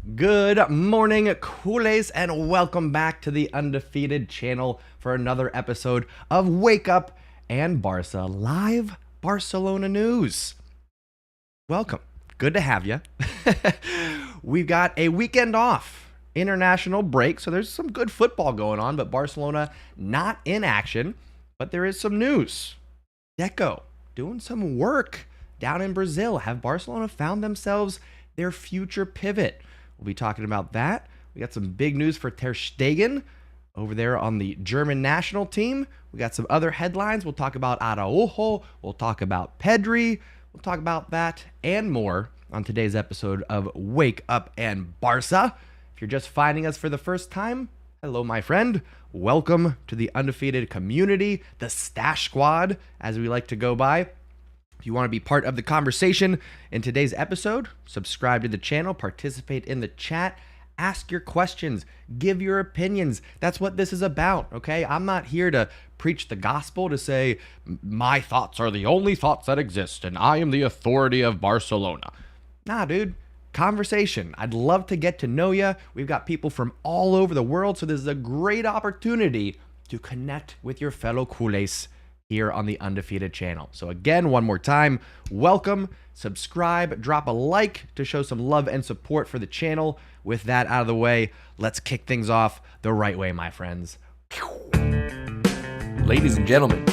Good morning, Kool-Ays, and welcome back to the Undefeated channel for another episode of Wake Up and Barca live Barcelona news. Welcome. Good to have you. We've got a weekend off, international break, so there's some good football going on, but Barcelona not in action, but there is some news. Deco doing some work down in Brazil. Have Barcelona found themselves their future pivot? We'll be talking about that. We got some big news for Ter Stegen over there on the German national team. We got some other headlines. We'll talk about Araujo. We'll talk about Pedri. We'll talk about that and more on today's episode of Wake Up and Barca. If you're just finding us for the first time, hello, my friend. Welcome to the Undefeated community, the Stash Squad, as we like to go by. If you want to be part of the conversation in today's episode, subscribe to the channel, participate in the chat, ask your questions, give your opinions. That's what this is about, okay? I'm not here to preach the gospel, to say my thoughts are the only thoughts that exist and I am the authority of Barcelona. Nah, dude. Conversation. I'd love to get to know you. We've got people from all over the world, so this is a great opportunity to connect with your fellow Kool-Ays here on the Undefeated channel. So again, one more time, welcome, subscribe, drop a like to show some love and support for the channel. With that out of the way, let's kick things off the right way, my friends. Ladies and gentlemen,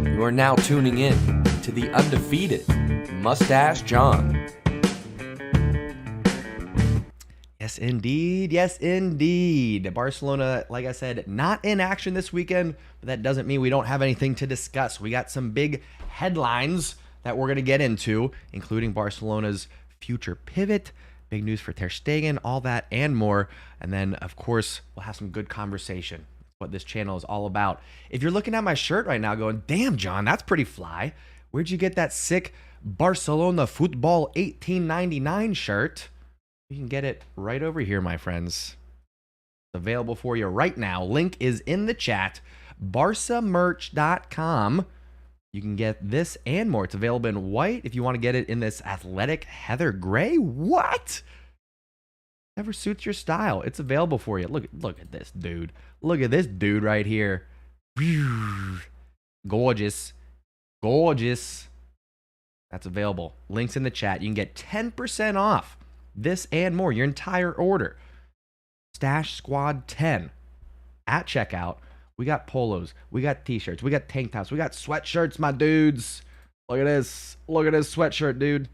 you are now tuning in to the Undefeated Mustache John. Yes, indeed. Yes, indeed. Barcelona, like I said, not in action this weekend, but that doesn't mean we don't have anything to discuss. We got some big headlines that we're going to get into, including Barcelona's future pivot, big news for Ter Stegen, all that and more. And then, of course, we'll have some good conversation. What this channel is all about. If you're looking at my shirt right now going, damn, John, that's pretty fly. Where'd you get that sick Barcelona Football 1899 shirt? You can get it right over here, my friends. It's available for you right now. Link is in the chat. barcamerch.com. You can get this and more. It's available in white if you want to get it in this athletic heather gray. What? Never suits your style. It's available for you. Look at this dude. Look at this dude right here. Gorgeous. Gorgeous. That's available. Links in the chat. You can get 10% off this and more, your entire order. Stash Squad 10 at checkout. We got polos, we got t-shirts, we got tank tops, we got sweatshirts, my dudes. Look at this. Look at this sweatshirt, dude.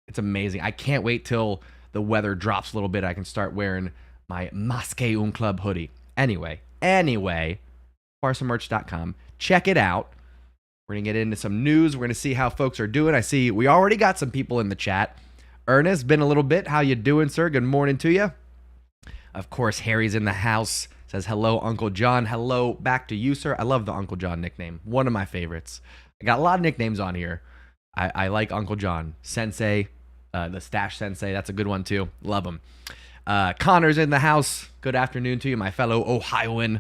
It's amazing. I can't wait till the weather drops a little bit. I can start wearing my Masque Un Club hoodie. Anyway, barcamerch.com. Check it out. We're going to get into some news. We're going to see how folks are doing. I see we already got some people in the chat. Ernest, been a little bit. How you doing, sir? Good morning to you. Of course, Harry's in the house. Says, hello, Uncle John. Hello back to you, sir. I love the Uncle John nickname. One of my favorites. I got a lot of nicknames on here. I like Uncle John. Sensei, the Stash Sensei. That's a good one, too. Love him. Connor's in the house. Good afternoon to you, my fellow Ohioan.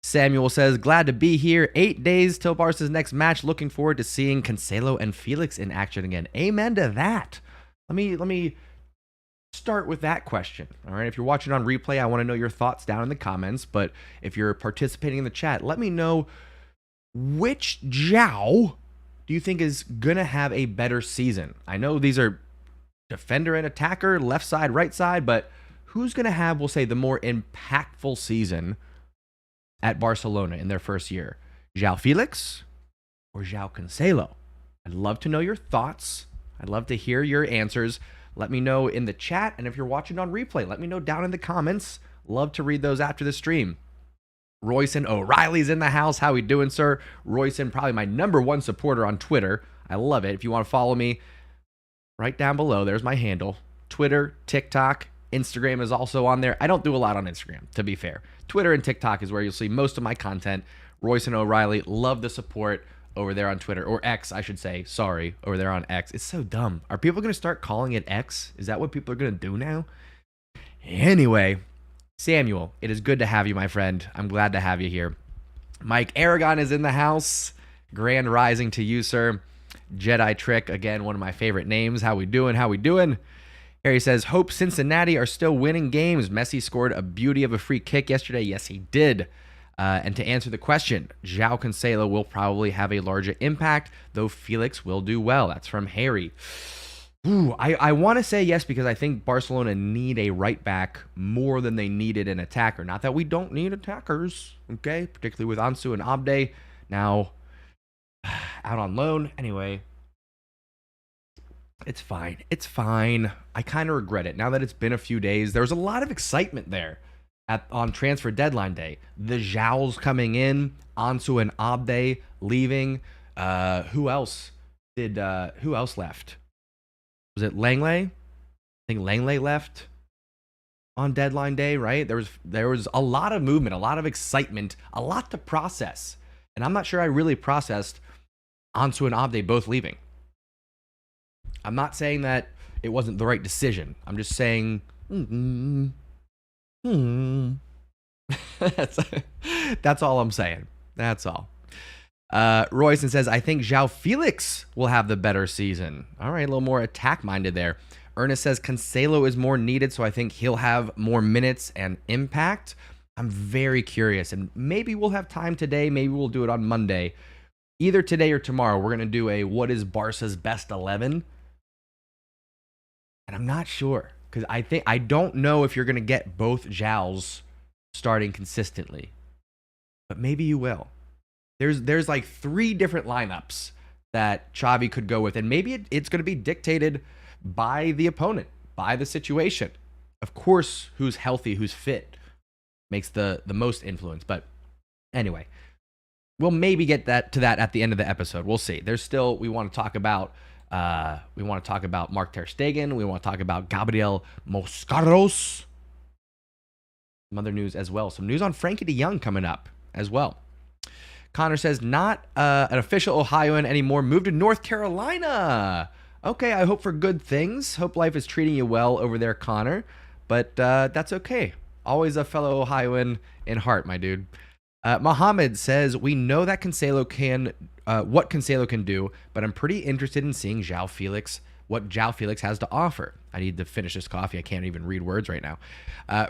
Samuel says, glad to be here. 8 days till Barca's next match. Looking forward to seeing Cancelo and Felix in action again. Amen to that. Let me start with that question. All right, if you're watching on replay, I want to know your thoughts down in the comments. But if you're participating in the chat, let me know which joao do you think is gonna have a better season. I know these are defender and attacker, left side, right side, but who's gonna have, we'll say, the more impactful season at Barcelona in their first year? Joao Felix or Joao Cancelo? I'd love to know your thoughts. I'd love to hear your answers. Let me know in the chat, and if you're watching on replay, let me know down in the comments. Love to read those after the stream. Royson O'Reilly's in the house. How we doing, sir? Royson, probably my #1 supporter on Twitter. I love it. If you want to follow me, right down below, there's my handle. Twitter, TikTok, Instagram is also on there. I don't do a lot on Instagram, to be fair. Twitter and TikTok is where you'll see most of my content. Royson O'Reilly, love the support over there on Twitter, or X, I should say. Sorry, over there on X. It's so dumb. Are people going to start calling it X? Is that what people are going to do now? Anyway, Samuel, it is good to have you, my friend. I'm glad to have you here. Mike Aragon is in the house. Grand rising to you, sir. Jedi Trick, again, one of my favorite names. How we doing? How we doing? Harry says, hope Cincinnati are still winning games. Messi scored a beauty of a free kick yesterday. Yes, he did. And to answer the question, Joao Cancelo will probably have a larger impact, though Felix will do well. That's from Harry. Ooh, I want to say yes because I think Barcelona need a right back more than they needed an attacker. Not that we don't need attackers, okay? Particularly with Ansu and Abde now out on loan. Anyway, it's fine. It's fine. I kind of regret it now that it's been a few days. There was a lot of excitement there on transfer deadline day. The Joaos coming in, Ansu and Abde leaving. Who else left? Was it Langley? I think Langley left on deadline day, right? There was a lot of movement, a lot of excitement, a lot to process. And I'm not sure I really processed Ansu and Abde both leaving. I'm not saying that it wasn't the right decision. I'm just saying, that's all I'm saying. That's all. Royson says, I think Joao Felix will have the better season. All right, a little more attack-minded there. Ernest says Cancelo is more needed, so I think he'll have more minutes and impact. I'm very curious, and maybe we'll have time today. Maybe we'll do it on Monday. Either today or tomorrow, we're going to do a what is Barca's best 11. And I'm not sure, because I don't know if you're going to get both Joaos starting consistently. But maybe you will. There's like 3 different lineups that Xavi could go with, and maybe it's going to be dictated by the opponent, by the situation. Of course, who's healthy, who's fit, makes the most influence. But anyway, we'll maybe get to that at the end of the episode. We'll see. There's still we want to talk about Mark Ter Stegen. We want to talk about Gabriel Moscardo. Some other news as well. Some news on Frankie de Jong coming up as well. Connor says, not an official Ohioan anymore. Moved to North Carolina. Okay, I hope for good things. Hope life is treating you well over there, Connor. But that's okay. Always a fellow Ohioan in heart, my dude. Mohammed says, we know that Cancelo can, what Cancelo can do, but I'm pretty interested in seeing what Joao Felix has to offer. I need to finish this coffee. I can't even read words right now.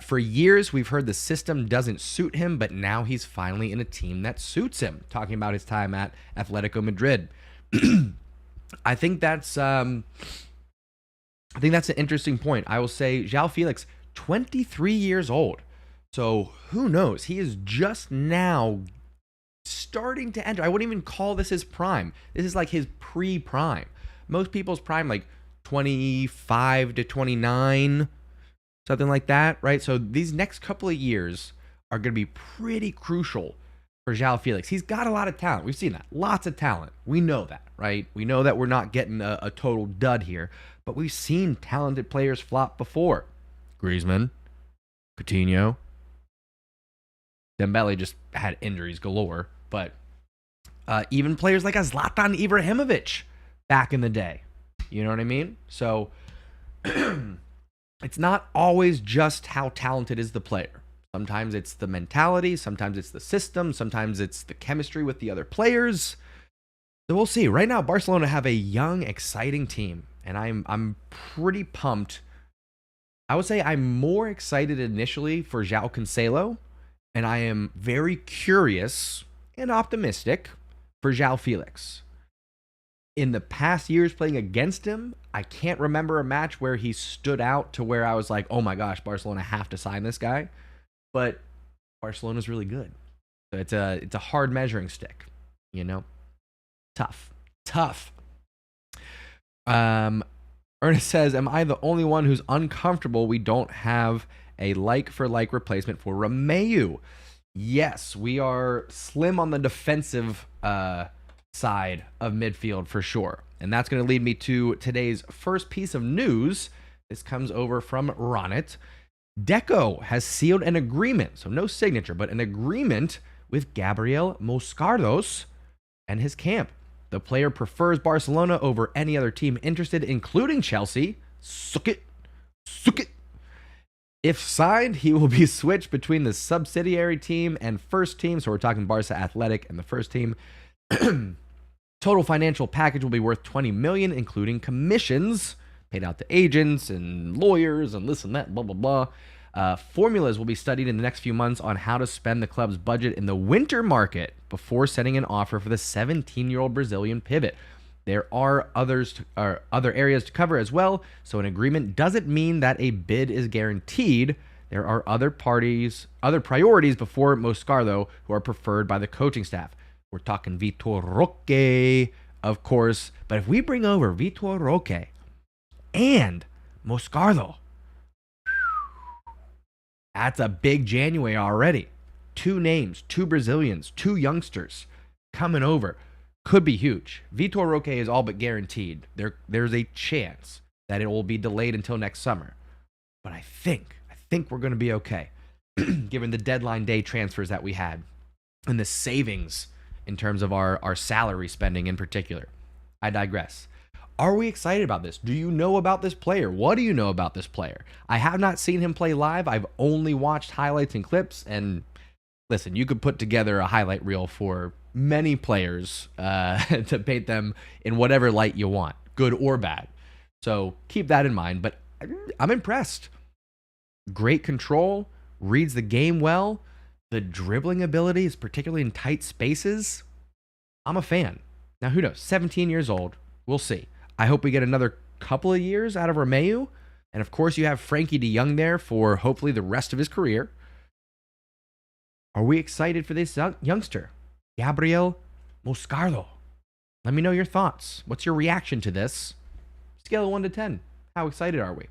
For years, we've heard the system doesn't suit him, but now he's finally in a team that suits him. Talking about his time at Atletico Madrid. I think that's an interesting point. I will say Joao Felix, 23 years old. So who knows? He is just now starting to enter. I wouldn't even call this his prime. This is like his pre-prime. Most people's prime, like 25 to 29, something like that, right? So these next couple of years are going to be pretty crucial for Joao Felix. He's got a lot of talent. We've seen that. Lots of talent. We know that, right? We know that we're not getting a total dud here, but we've seen talented players flop before. Griezmann, Coutinho, Dembele just had injuries galore, but even players like a Zlatan Ibrahimovic back in the day. You know what I mean? So it's not always just how talented is the player. Sometimes it's the mentality, sometimes it's the system, sometimes it's the chemistry with the other players. So we'll see. Right now, Barcelona have a young, exciting team, and I'm pretty pumped. I would say I'm more excited initially for Joao Cancelo, and I am very curious and optimistic for Joao Felix. In the past years playing against him, I can't remember a match where he stood out to where I was like, oh my gosh, Barcelona have to sign this guy. But Barcelona's really good. So it's a hard measuring stick, you know? Tough. Ernest says, am I the only one who's uncomfortable we don't have a like-for-like replacement for Romeu? Yes, we are slim on the defensive side of midfield for sure. And that's going to lead me to today's first piece of news. This comes over from Ronit. Deco has sealed an agreement, so no signature, but an agreement with Gabriel Moscardo and his camp. The player prefers Barcelona over any other team interested, including Chelsea. Suck it. If signed, he will be switched between the subsidiary team and first team. So we're talking Barca Athletic and the first team. Total financial package will be worth $20 million, including commissions paid out to agents and lawyers and this and that, blah, blah, blah. Formulas will be studied in the next few months on how to spend the club's budget in the winter market before sending an offer for the 17-year-old Brazilian pivot. There are other areas to cover as well, so an agreement doesn't mean that a bid is guaranteed. There are other priorities before Moscardo who are preferred by the coaching staff. We're talking Vitor Roque, of course, but if we bring over Vitor Roque and Moscardo, that's a big January already. 2 names, 2 Brazilians, 2 youngsters coming over. Could be huge. Vitor Roque is all but guaranteed. There's a chance that it will be delayed until next summer. But I think we're going to be okay, given the deadline day transfers that we had and the savings in terms of our salary spending in particular. I digress. Are we excited about this? Do you know about this player? What do you know about this player? I have not seen him play live. I've only watched highlights and clips. And listen, you could put together a highlight reel for many players to paint them in whatever light you want, good or bad. So keep that in mind. But I'm impressed. Great control, reads the game well. The dribbling abilities, particularly in tight spaces, I'm a fan. Now, who knows? 17 years old. We'll see. I hope we get another couple of years out of Romeu. And of course, you have Frankie de Jong there for hopefully the rest of his career. Are we excited for this youngster? Gabriel Moscardo. Let me know your thoughts. What's your reaction to this? Scale of 1 to 10. How excited are we?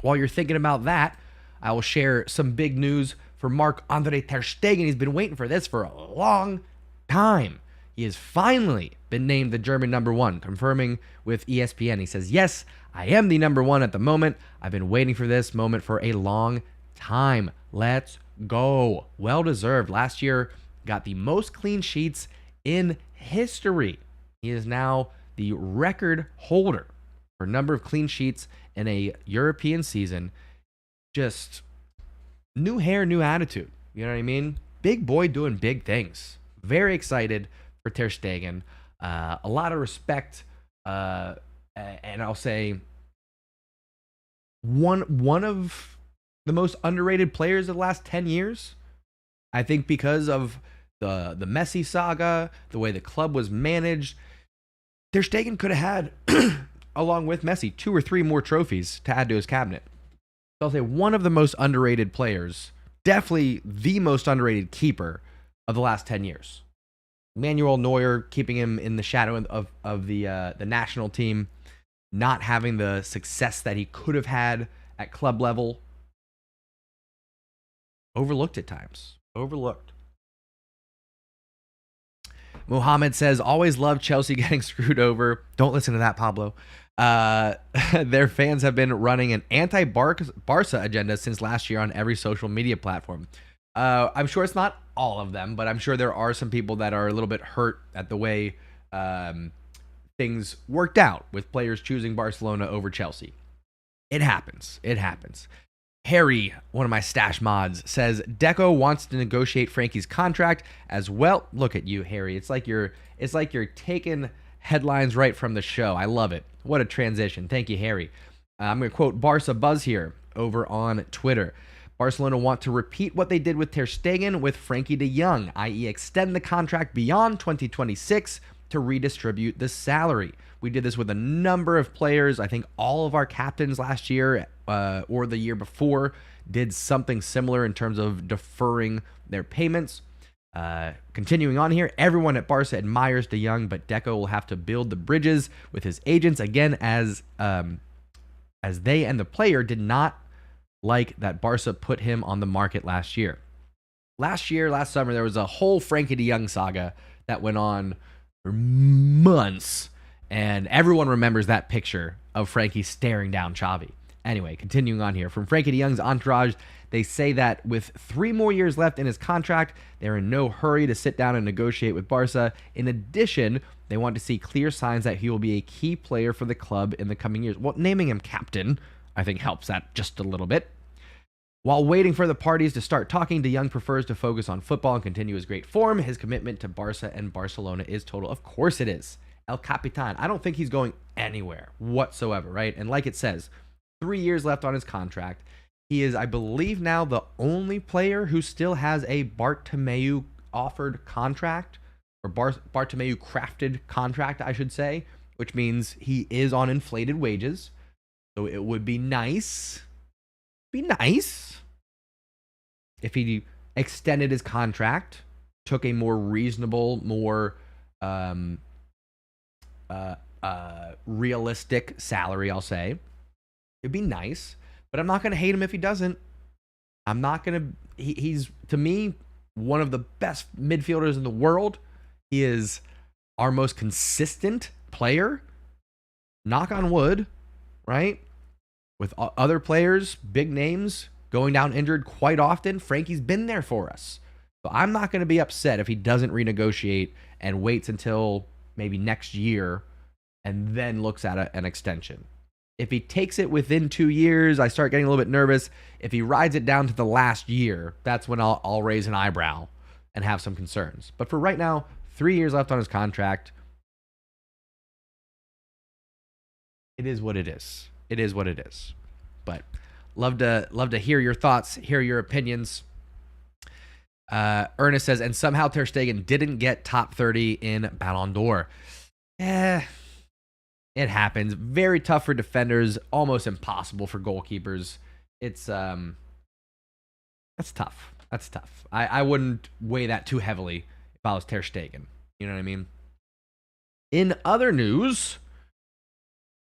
While you're thinking about that, I will share some big news for Marc-Andre Ter Stegen. He's been waiting for this for a long time. He has finally been named the German number 1, confirming with ESPN. He says, yes, I am the number 1 at the moment. I've been waiting for this moment for a long time. Let's go. Well deserved. Last year, got the most clean sheets in history. He is now the record holder for number of clean sheets in a European season. Just new hair, new attitude. You know what I mean? Big boy doing big things. Very excited for Ter Stegen. A lot of respect, and I'll say one of the most underrated players of the last 10 years. I think because of the Messi saga, the way the club was managed, Ter Stegen could have had, along with Messi, 2 or 3 more trophies to add to his cabinet. So I'll say one of the most underrated players, definitely the most underrated keeper of the last 10 years. Manuel Neuer keeping him in the shadow of the national team, not having the success that he could have had at club level. Overlooked at times. Overlooked. Mohammed says, always love Chelsea getting screwed over. Don't listen to that, Pablo. Their fans have been running an anti-Barca agenda since last year on every social media platform. I'm sure it's not all of them, but I'm sure there are some people that are a little bit hurt at the way things worked out with players choosing Barcelona over Chelsea. It happens. It happens. Harry, one of my stash mods, says Deco wants to negotiate Frankie's contract as well. Look at you, Harry. It's like you're taking headlines right from the show. I love it. What a transition. Thank you, Harry. I'm going to quote Barca Buzz here over on Twitter. Barcelona want to repeat what they did with Ter Stegen with Frankie de Jong, i.e. extend the contract beyond 2026 to redistribute the salary. We did this with a number of players. I think all of our captains last year or the year before did something similar in terms of deferring their payments. Continuing on here, everyone at Barca admires de Jong, but Deco will have to build the bridges with his agents again as they and the player did not like that Barca put him on the market last year. Last summer, there was a whole Frankie de Jong saga that went on for months, and everyone remembers that picture of Frankie staring down Xavi. Anyway, continuing on here, from Frankie de Jong's entourage, they say that with 3 more years left in his contract, they're in no hurry to sit down and negotiate with Barca. In addition, they want to see clear signs that he will be a key player for the club in the coming years. Well, naming him captain, I think, helps that just a little bit. While waiting for the parties to start talking, de Jong prefers to focus on football and continue his great form. His commitment to Barca and Barcelona is total. Of course it is. El Capitan. I don't think he's going anywhere whatsoever, right? And like it says, 3 years left on his contract. He is, I believe, now the only player who still has a Bartomeu offered contract, or Bartomeu crafted contract, I should say, which means he is on inflated wages. So it would be nice if he extended his contract, took a more reasonable, more realistic salary, I'll say. It'd be nice, but I'm not going to hate him if he doesn't. I'm not going to... He's, to me, one of the best midfielders in the world. He is our most consistent player. Knock on wood, right? With other players, big names, going down injured quite often, Frankie's been there for us. So I'm not going to be upset if he doesn't renegotiate and waits until maybe next year and then looks at an extension. If he takes it within 2 years, I start getting a little bit nervous. If he rides it down to the last year, that's when I'll raise an eyebrow and have some concerns. But for right now, 3 years left on his contract. It is what it is. It is what it is. But love to hear your thoughts, hear your opinions. Ernest says, and somehow Ter Stegen didn't get top 30 in Ballon d'Or. It happens. Very tough for defenders, almost impossible for goalkeepers. It's that's tough. That's tough. I wouldn't weigh that too heavily if I was Ter Stegen. You know what I mean? In other news,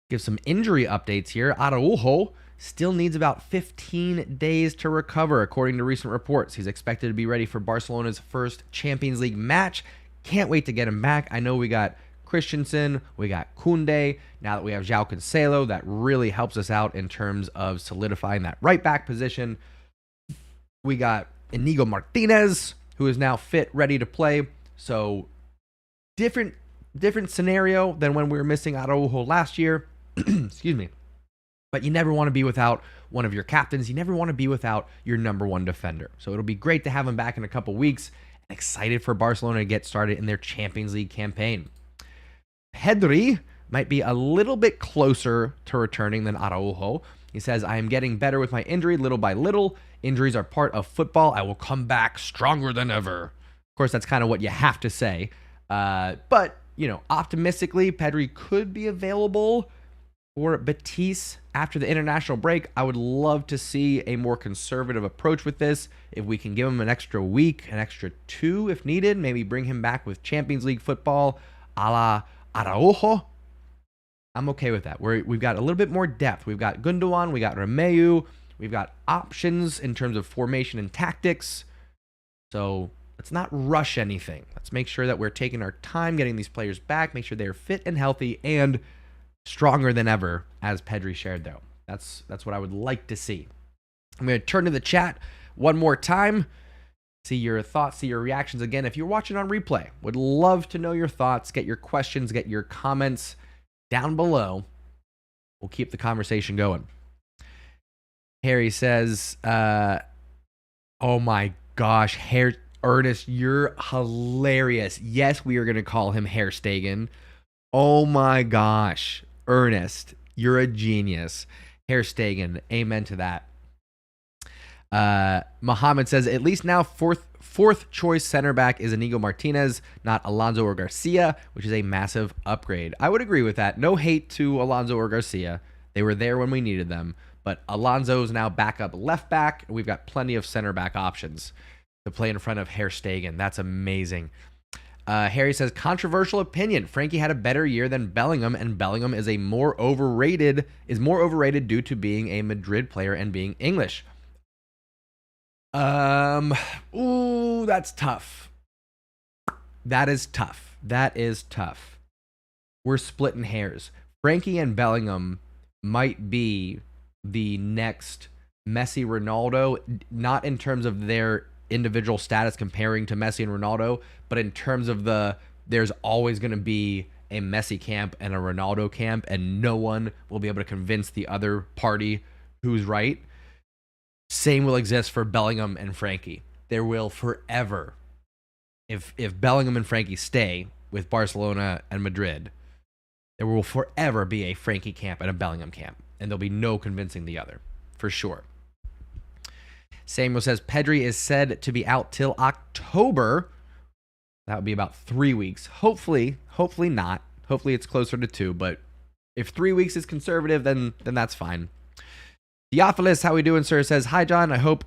give some injury updates here. Araujo still needs about 15 days to recover, according to recent reports. He's expected to be ready for Barcelona's first Champions League match. Can't wait to get him back. I know we got Christensen, we got Koundé. Now that we have Joao Cancelo, that really helps us out in terms of solidifying that right back position. We got Inigo Martinez, who is now fit, ready to play. So different scenario than when we were missing Araujo last year. Excuse me. But you never want to be without one of your captains. You never want to be without your number one defender. So it'll be great to have him back in a couple weeks. And excited for Barcelona to get started in their Champions League campaign. Pedri might be a little bit closer to returning than Araujo. He says, I am getting better with my injury little by little. Injuries are part of football. I will come back stronger than ever. Of course, that's kind of what you have to say. But, you know, optimistically, Pedri could be available for Betis after the international break. I would love to see a more conservative approach with this. If we can give him an extra week, an extra 2 if needed, maybe bring him back with Champions League football a la Araujo, I'm okay with that. We've got a little bit more depth. We've got Gundogan, we got Romeu, we've got options in terms of formation and tactics. So let's not rush anything. Let's make sure that we're taking our time getting these players back, make sure they're fit and healthy and stronger than ever, as Pedri shared, though. That's what I would like to see. I'm going to turn to the chat one more time. See your thoughts, see your reactions again. If you're watching on replay, would love to know your thoughts, get your questions, get your comments down below. We'll keep the conversation going. Harry says, oh my gosh, Ernest, you're hilarious. Yes, we are going to call him Ter Stegen. Oh my gosh. Ernest, you're a genius. Ter Stegen, amen to that. Muhammad says, at least now fourth choice center back is Inigo Martinez, not Alonso or Garcia, which is a massive upgrade. I would agree with that. No hate to Alonso or Garcia. They were there when we needed them. But Alonso's now backup left back. We've got plenty of center back options to play in front of Ter Stegen. That's amazing. Harry says, controversial opinion. Frankie had a better year than Bellingham, and Bellingham is more overrated due to being a Madrid player and being English. Ooh, that's tough. That is tough. We're splitting hairs. Frankie and Bellingham might be the next Messi, Ronaldo, not in terms of their individual status comparing to Messi and Ronaldo, but in terms of there's always going to be a Messi camp and a Ronaldo camp, and no one will be able to convince the other party who's right. Same will exist for Bellingham and Frankie. There will forever, if Bellingham and Frankie stay with Barcelona and Madrid, There will forever be a Frankie camp and a Bellingham camp, and there'll be no convincing the other, for sure. Samuel says Pedri is said to be out till October. That would be about 3 weeks. Hopefully not. Hopefully it's closer to 2, but if 3 weeks is conservative, then that's fine. Theophilus, how we doing, sir? Says, hi, John. I hope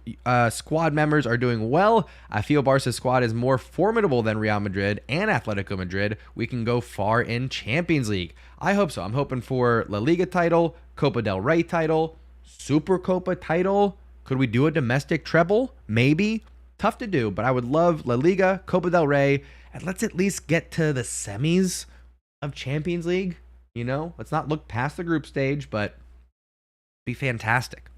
squad members are doing well. I feel Barca's squad is more formidable than Real Madrid and Atletico Madrid. We can go far in Champions League. I hope so. I'm hoping for La Liga title, Copa del Rey title, Super Copa title. Could we do a domestic treble? Maybe. Tough to do, but I would love La Liga, Copa del Rey, and let's at least get to the semis of Champions League. You know, let's not look past the group stage, but be fantastic.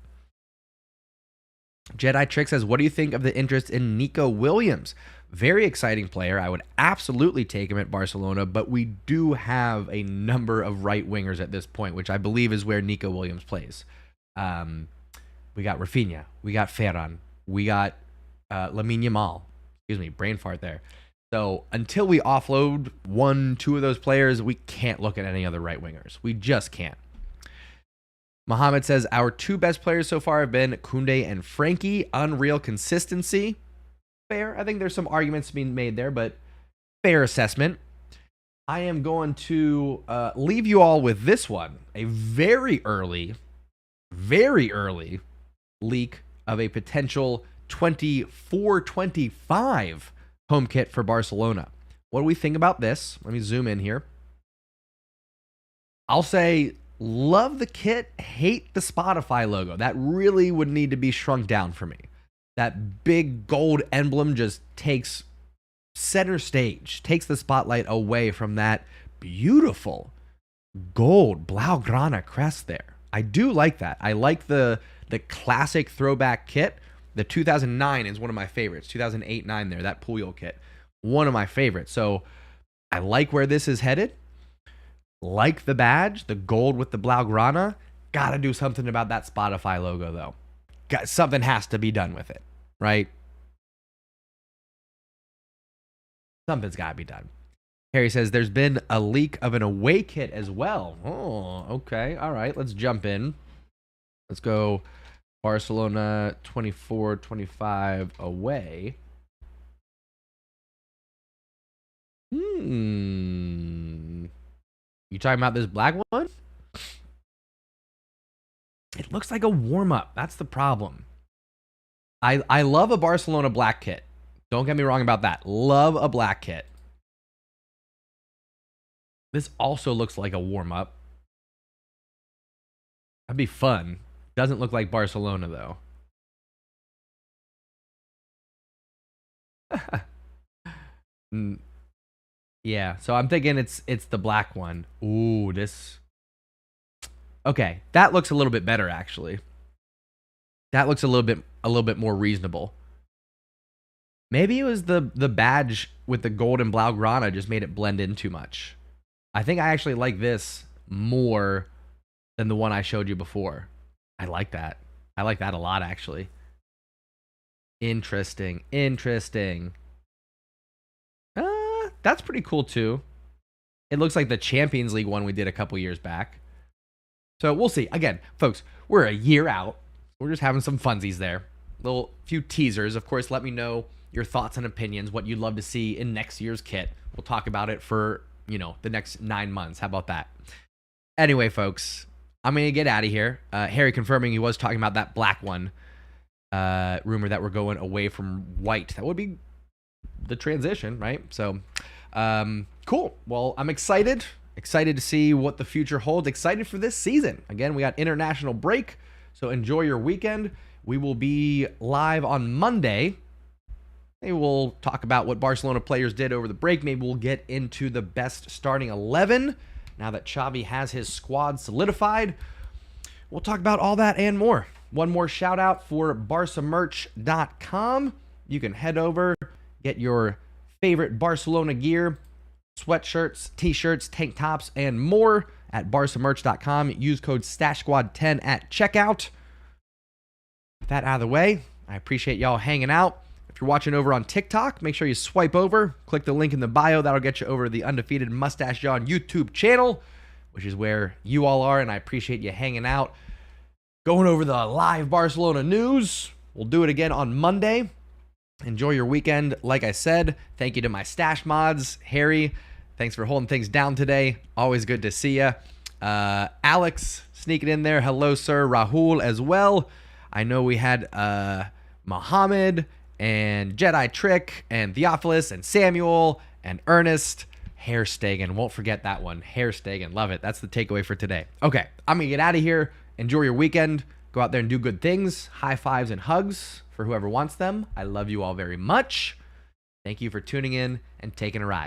Jedi Trick says, what do you think of the interest in Nico Williams? Very exciting player. I would absolutely take him at Barcelona, but we do have a number of right wingers at this point, which I believe is where Nico Williams plays. We got Raphinha. We got Ferran. We got Lamine Yamal. Excuse me, brain fart there. So until we offload 1-2 of those players, we can't look at any other right wingers. We just can't. Mohammed says, our 2 best players so far have been Koundé and Frankie. Unreal consistency. Fair. I think there's some arguments being made there, but fair assessment. I am going to leave you all with this one. A very early leak of a potential 24-25 home kit for Barcelona. What do we think about this? Let me zoom in here. I'll say, love the kit, hate the Spotify logo. That really would need to be shrunk down for me. That big gold emblem just takes center stage, takes the spotlight away from that beautiful gold Blaugrana crest there. I do like that. I like the classic throwback kit. The 2009 is one of my favorites. 2008-9 there, that Puyol kit. One of my favorites. So I like where this is headed. Like the badge, the gold with the Blaugrana. Got to do something about that Spotify logo, though. Something has to be done with it, right? Something's got to be done. Harry says there's been a leak of an away kit as well. Oh, okay. All right, let's jump in. Let's go Barcelona 24-25 away. You talking about this black one? It looks like a warm-up. That's the problem. I love a Barcelona black kit. Don't get me wrong about that. Love a black kit. This also looks like a warm-up. That'd be fun. Doesn't look like Barcelona, though. Yeah, so I'm thinking it's the black one. Ooh, this. Okay, that looks a little bit better, actually. That looks a little bit more reasonable. Maybe it was the badge with the gold and Blaugrana just made it blend in too much. I think I actually like this more than the one I showed you before. I like that. I like that a lot, actually. Interesting. That's pretty cool, too. It looks like the Champions League one we did a couple years back. So we'll see. Again, folks, we're a year out. We're just having some funsies there. Little few teasers. Of course, let me know your thoughts and opinions, what you'd love to see in next year's kit. We'll talk about it for, the next 9 months. How about that? Anyway, folks, I'm going to get out of here. Harry confirming he was talking about that black one. Rumor that we're going away from white. That would be the transition, right? So, cool. Well, I'm excited to see what the future holds. Excited for this season. Again, we got international break, so enjoy your weekend. We will be live on Monday. Maybe we'll talk about what Barcelona players did over the break. Maybe we'll get into the best starting 11 now that Xavi has his squad solidified. We'll talk about all that and more. One more shout out for barcamerch.com. You can head over, get your favorite Barcelona gear, sweatshirts, t-shirts, tank tops, and more at barcamerch.com. Use code STASHSQUAD10 at checkout. With that out of the way, I appreciate y'all hanging out. If you're watching over on TikTok, make sure you swipe over, click the link in the bio. That'll get you over to the Undefeated Mustache John YouTube channel. which is where you all are, and I appreciate you hanging out, going over the live Barcelona news. We'll do it again on Monday. Enjoy your weekend. Like I said, thank you to my stash mods. Harry, thanks for holding things down today. Always good to see you. Alex, sneaking in there. Hello, sir. Rahul as well. I know we had Mohammed and Jedi Trick and Theophilus and Samuel and Ernest. Ter Stegen. Won't forget that one. Ter Stegen. Love it. That's the takeaway for today. Okay, I'm going to get out of here. Enjoy your weekend. Go out there and do good things. High fives and hugs for whoever wants them. I love you all very much. Thank you for tuning in and taking a ride.